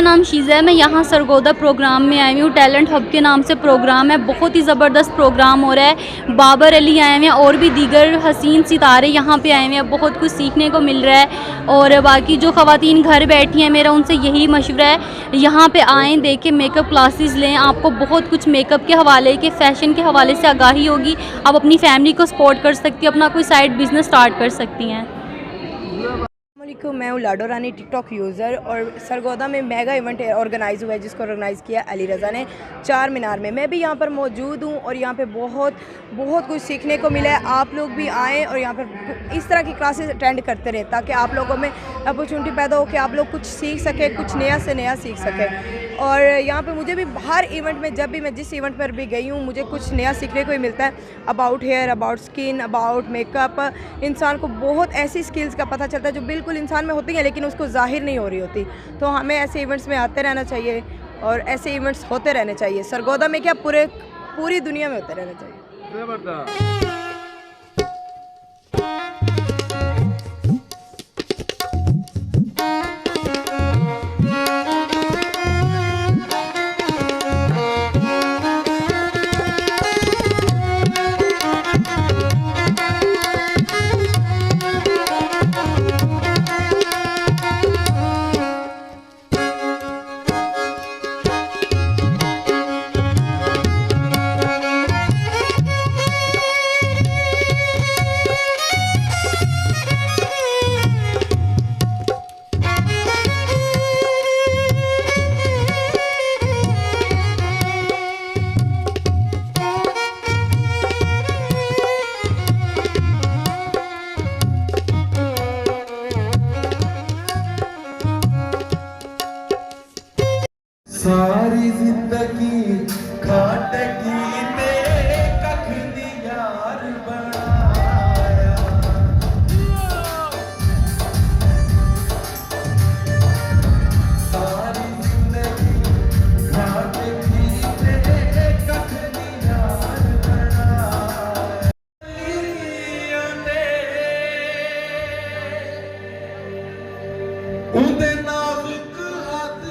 नाम शीज़ा है। मैं यहाँ सरगोदा प्रोग्राम में आई हूँ। टैलेंट हब के नाम से प्रोग्राम है, बहुत ही ज़बरदस्त प्रोग्राम हो रहा है। बाबर अली आए हुए हैं और भी दीगर हसीन सितारे यहाँ पे आए हुए हैं। बहुत कुछ सीखने को मिल रहा है। और बाकी जो ख़वातीन घर बैठी हैं, मेरा उनसे यही मशवरा है, यहाँ पे आएँ, देखें, मेकअप क्लासेस लें। आपको बहुत कुछ मेकअप के हवाले के, फ़ैशन के हवाले से आगाही होगी। आप अपनी फैमिली को सपोर्ट कर सकती हैं, अपना कोई साइड बिज़नेस स्टार्ट कर सकती हैं। मैं हूँ लाडो रानी, टिकटॉक यूज़र, और सरगोदा में मेगा इवेंट ऑर्गेनाइज़ हुआ है जिसको ऑर्गेनाइज़ किया अली रज़ा ने चार मीनार में। मैं भी यहाँ पर मौजूद हूँ और यहाँ पे बहुत कुछ सीखने को मिला है। आप लोग भी आएँ और यहाँ पर इस तरह की क्लासेस अटेंड करते रहें ताकि आप लोगों में अपॉर्चुनिटी पैदा हो कि आप लोग कुछ सीख सकें, कुछ नया से नया सीख सकें। और यहाँ पे मुझे भी हर इवेंट में, जब भी मैं जिस इवेंट पर भी गई हूँ, मुझे कुछ नया सीखने को ही मिलता है। About hair, about skin, about makeup. इंसान को बहुत ऐसी स्किल्स का पता चलता है जो बिल्कुल इंसान में होती हैं लेकिन उसको ज़ाहिर नहीं हो रही होती। तो हमें ऐसे इवेंट्स में आते रहना चाहिए और ऐसे इवेंट्स होते रहने चाहिए। सरगोदा में क्या, पूरी दुनिया में होते रहना चाहिए। सारी जिंदगी खाट की तेरे कख दी यार बनाया। सारी जिंदगी खाट की तेरे कख दी यार बनाया। उदे नाजुक हाथ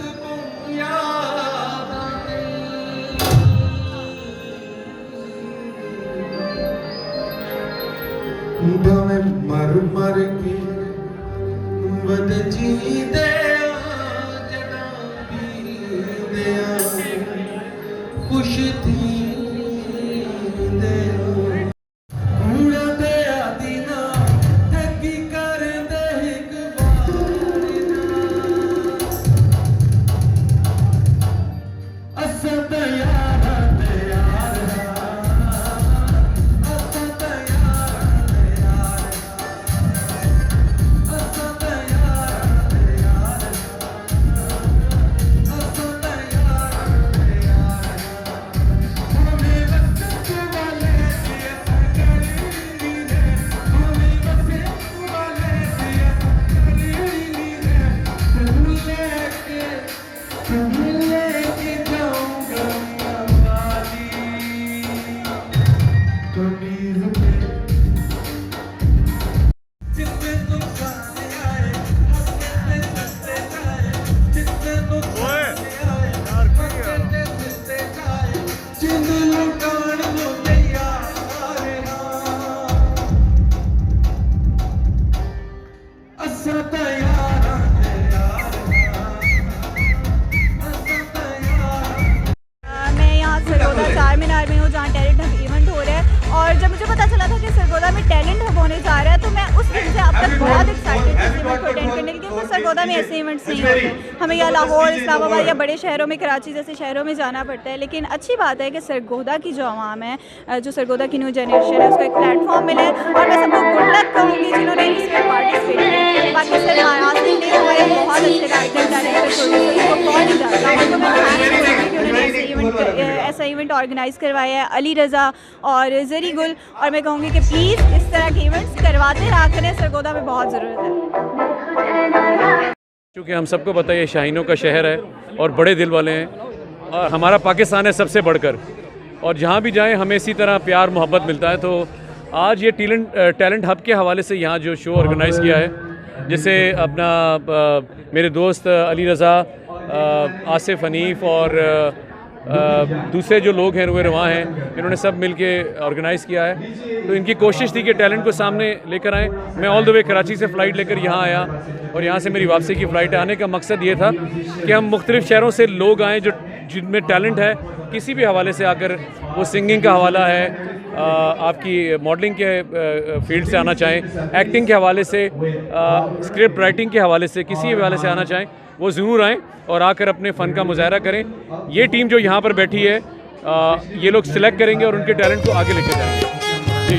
भावें मर मर के बद जी दे जना पी दे खुश थी दे कूड़ा दे आदीना ठगी कर दे एक बार असद यार और जब मुझे पता चला था कि सरगोदा में टैलेंट हब होने जा रहा है तो मैं उस दिन से अब तक बहुत एक्साइटेड थी इस इवेंट को अटेंड करने के लिए, क्योंकि सरगोदा में ऐसे इवेंट्स नहीं होते। हमें या लाहौर, इस्लामाबाद या बड़े शहरों में, कराची जैसे शहरों में जाना पड़ता है। लेकिन अच्छी बात है कि सरगोदा की जो आवाम है, जो सरगोदा की न्यू जनरेशन है, उसको एक प्लेटफॉर्म मिले। और मैं सबको गुड लक कहूँगी जिन्होंने इसमें पार्टिसिपेट किया। बाकी सर महाराष्ट्र ने हमारे बहुत अच्छे डायरेक्टर, ऐसा इवेंट ऑर्गेनाइज़ करवाया है अली रज़ा और ज़री गुल। और मैं कहूँगी कि प्लीज़ इस तरह के इवेंट्स करवाते रहा करें, सरगोदा में बहुत ज़रूरत है। क्योंकि हम सबको पता है ये शाहीनों का शहर है और बड़े दिल वाले हैं, और हमारा पाकिस्तान है सबसे बढ़कर, और जहाँ भी जाएं हमें इसी तरह प्यार मोहब्बत मिलता है। तो आज ये टैलेंट हब के हवाले से यहाँ जो शो ऑर्गेनाइज़ किया है, जिसे अपना मेरे दोस्त अली रज़ा आसिफ हनीफ और दूसरे जो लोग हैं रुए रवां हैं, इन्होंने सब मिल के ऑर्गेनाइज़ किया है। तो इनकी कोशिश थी कि टैलेंट को सामने लेकर आएँ। मैं ऑल द वे कराची से फ़्लाइट लेकर यहाँ आया और यहाँ से मेरी वापसी की फ़्लाइट है। आने का मकसद ये था कि हम मुख्तलिफ़ शहरों से लोग आएँ जो जिनमें टैलेंट है किसी भी हवाले से आकर, वो सिंगिंग का हवाला है, आपकी मॉडलिंग के फील्ड से आना चाहें, एक्टिंग के हवाले से, स्क्रिप्ट राइटिंग के हवाले से, किसी भी हवाले से आना चाहें, वो ज़रूर आएँ और आकर अपने फ़न का मुजाहरा करें। ये टीम जो यहाँ पर बैठी है, ये लोग सिलेक्ट करेंगे और उनके टैलेंट को आगे लेके जाएंगे। जी।